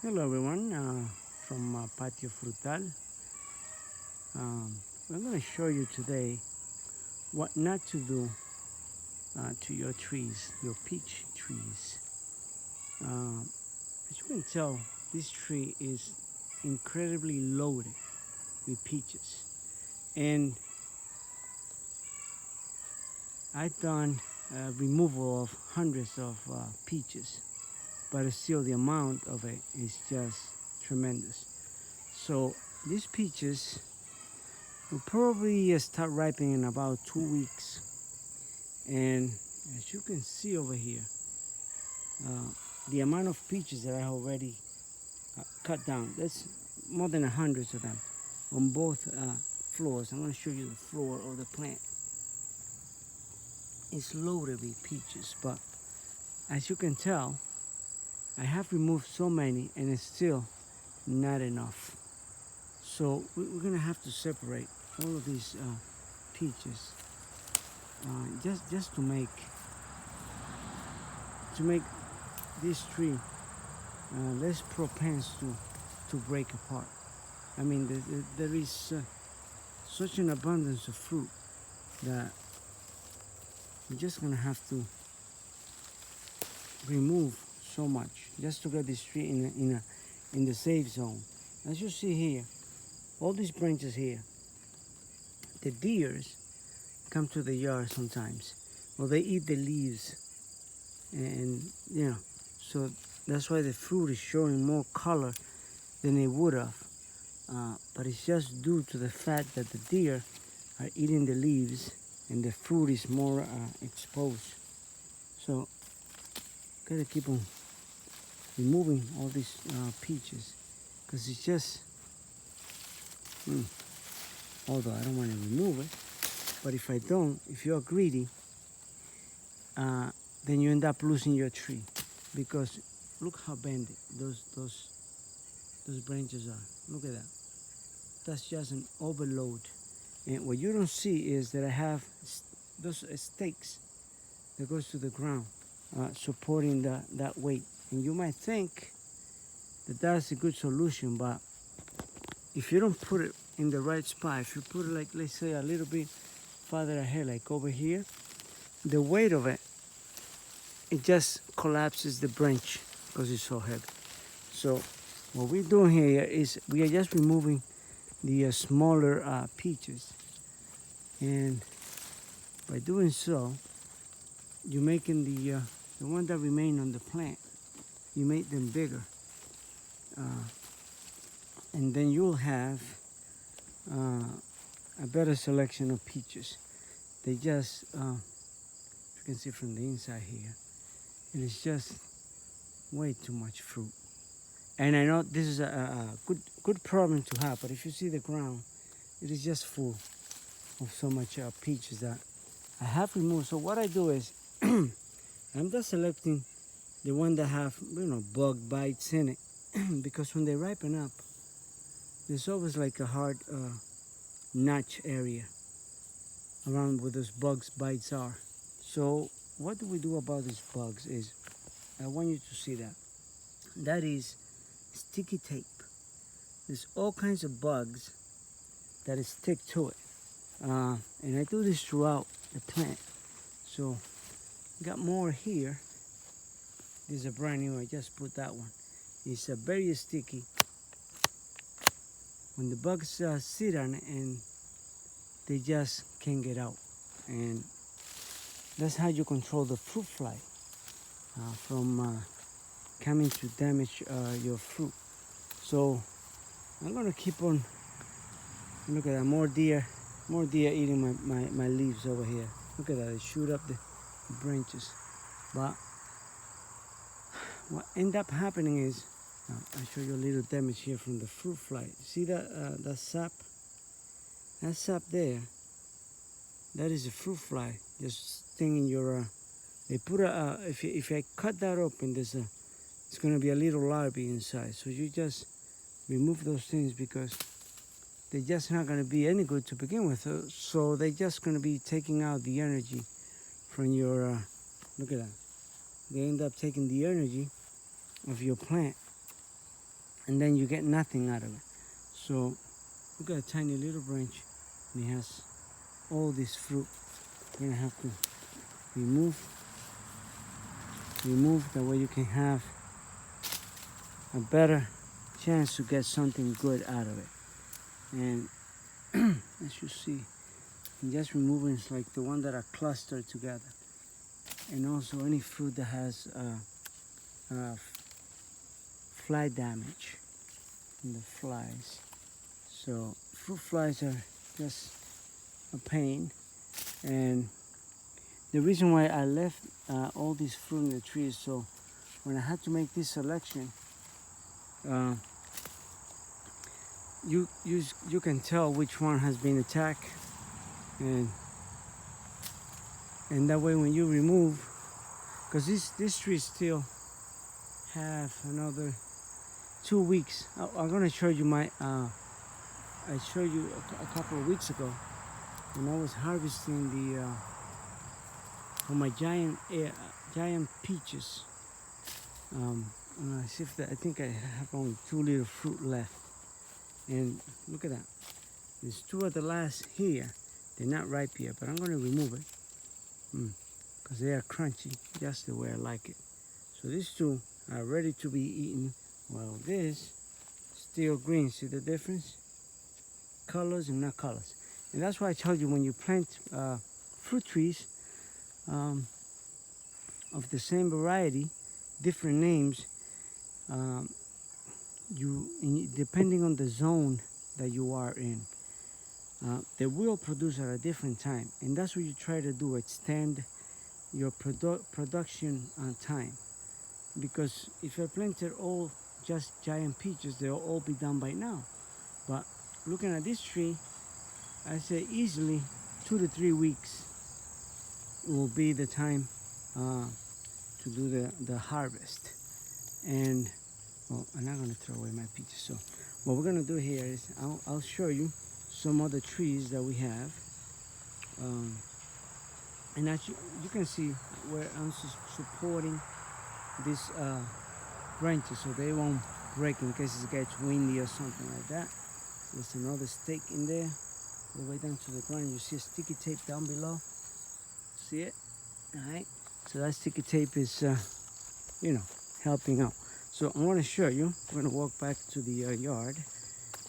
Hello everyone, from Patio Frutal. I'm going to show you today what not to do to your trees, your peach trees. As you can tell, this tree is incredibly loaded with peaches. And I've done removal of hundreds of peaches, but still the amount of it is just tremendous. So these peaches will probably start ripening in about 2 weeks. And as you can see over here, the amount of peaches that I already cut down, that's more than 100 of them on both floors. I'm going to show you the floor of the plant. It's loaded with peaches, but as you can tell, I have removed so many and it's still not enough. So we're gonna have to separate all of these peaches just to make this tree less propense to break apart. I mean, there is such an abundance of fruit that we're just gonna have to remove so much just to get this tree in the safe zone. As you see here, all these branches here, the deers come to the yard sometimes. Well, they eat the leaves, and so that's why the fruit is showing more color than it would have. But it's just due to the fact that the deer are eating the leaves and the fruit is more exposed. So gotta keep on removing all these peaches, because it's just although I don't want to remove it, but if I don't, if you're greedy, then you end up losing your tree, because look how bent those branches are. Look at that. That's just an overload. And what you don't see is that I have those stakes that goes to the ground, supporting that weight. And you might think that that's a good solution, but if you don't put it in the right spot, if you put it, like, let's say, a little bit farther ahead, like over here, the weight of it, it just collapses the branch because it's so heavy. So what we're doing here is we are just removing the smaller peaches, and by doing so, you're making the ones that remain on the plant, you make them bigger, and then you'll have a better selection of peaches. They just, you can see from the inside here, it is just way too much fruit. And I know this is a good problem to have, but if you see the ground, it is just full of so much peaches that I have removed. So what I do is, I'm just selecting the one that have bug bites in it, because when they ripen up, there's always like a hard notch area around where those bugs bites are. So what do we do about these bugs is, I want you to see that. That is sticky tape. There's all kinds of bugs that stick to it. And I do this throughout the plant. So got more here. This is a brand new, I just put that one. It's very sticky. When the bugs sit on it, and they just can't get out. And that's how you control the fruit fly from coming to damage your fruit. So I'm gonna keep on. Look at that, more deer eating my leaves over here. Look at that, they shoot up the branches. But what end up happening is, I'll show you a little damage here from the fruit fly. See that sap? That sap there, that is a fruit fly just stinging your. They put if I cut that open, it's going to be a little larvae inside. So you just remove those things, because they're just not going to be any good to begin with. So they're just going to be taking out the energy from your. Look at that. They end up taking the energy of your plant and then you get nothing out of it. So look at a tiny little branch, and it has all this fruit. You're gonna have to remove that way you can have a better chance to get something good out of it. And as you see, I'm just removing it's like the one that are clustered together, and also any fruit that has fly damage in the flies. So fruit flies are just a pain, and the reason why I left all these fruit in the trees, so when I had to make this selection, you can tell which one has been attacked, and that way when you remove, because this tree still have another 2 weeks. I'm gonna show you my I showed you a couple of weeks ago when I was harvesting the for my giant peaches. I see if I think I have only 2 little fruit left, and look at that. There's 2 of the last here. They're not ripe yet, but I'm going to remove it because they are crunchy, just the way I like it. So these 2 are ready to be eaten, while this still green. See the difference? Colors and not colors. And that's why I told you when you plant fruit trees of the same variety, different names, depending on the zone that you are in, they will produce at a different time, and that's what you try to do, extend your production time. Because if I planted all just giant peaches, they'll all be done by now. But looking at this tree, I say easily 2 to 3 weeks will be the time to do the harvest. And well, I'm not going to throw away my peaches. So what we're going to do here is I'll show you some other trees that we have. And as you can see where I'm supporting these branches so they won't break in case it gets windy or something like that. There's another stake in there, all the way down to the ground. You see a sticky tape down below. See it? All right. So that sticky tape is, helping out. So I'm going to show you. We're going to walk back to the yard,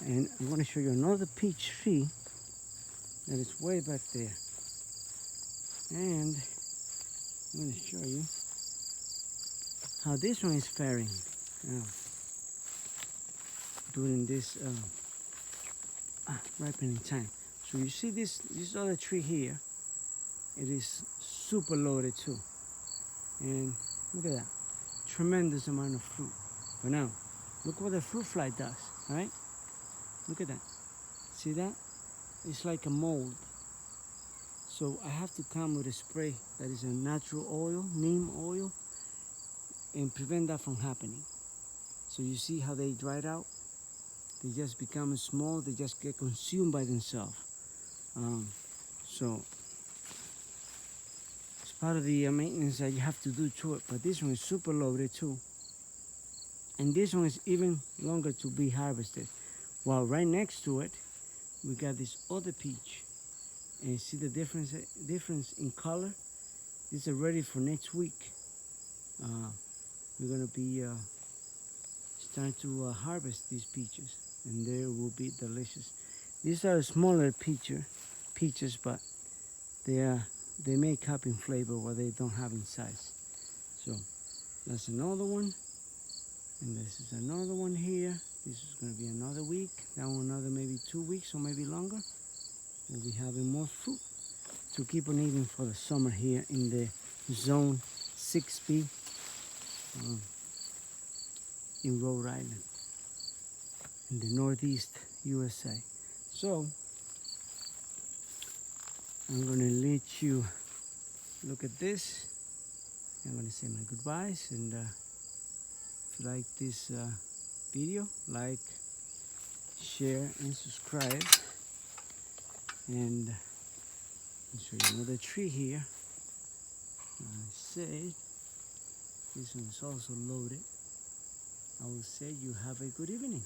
and I'm going to show you another peach tree that is way back there. And I'm going to show you how this one is faring during this ripening time. So you see this other tree here, it is super loaded too. And look at that, tremendous amount of fruit. But now, look what the fruit fly does, right? Look at that, see that? It's like a mold. So I have to come with a spray that is a natural oil, neem oil, and prevent that from happening. So you see how they dried out? They just become small, they just get consumed by themselves. So it's part of the maintenance that you have to do to it. But this one is super loaded too. And this one is even longer to be harvested. While right next to it, we got this other peach. And you see the difference in color? These are ready for next week. We're gonna be starting to harvest these peaches, and they will be delicious. These are smaller peaches, but they make up in flavor what they don't have in size. So that's another one, and this is another one here. This is going to be another week. That one another maybe 2 weeks or maybe longer. We'll be having more fruit to keep on eating for the summer here in the zone 6B in Rhode Island, in the Northeast USA. So I'm going to let you look at this. I'm going to say my goodbyes, and if you like this video, like, share, and subscribe. And I'll show you another tree here. I said this one is also loaded. I will say you have a good evening.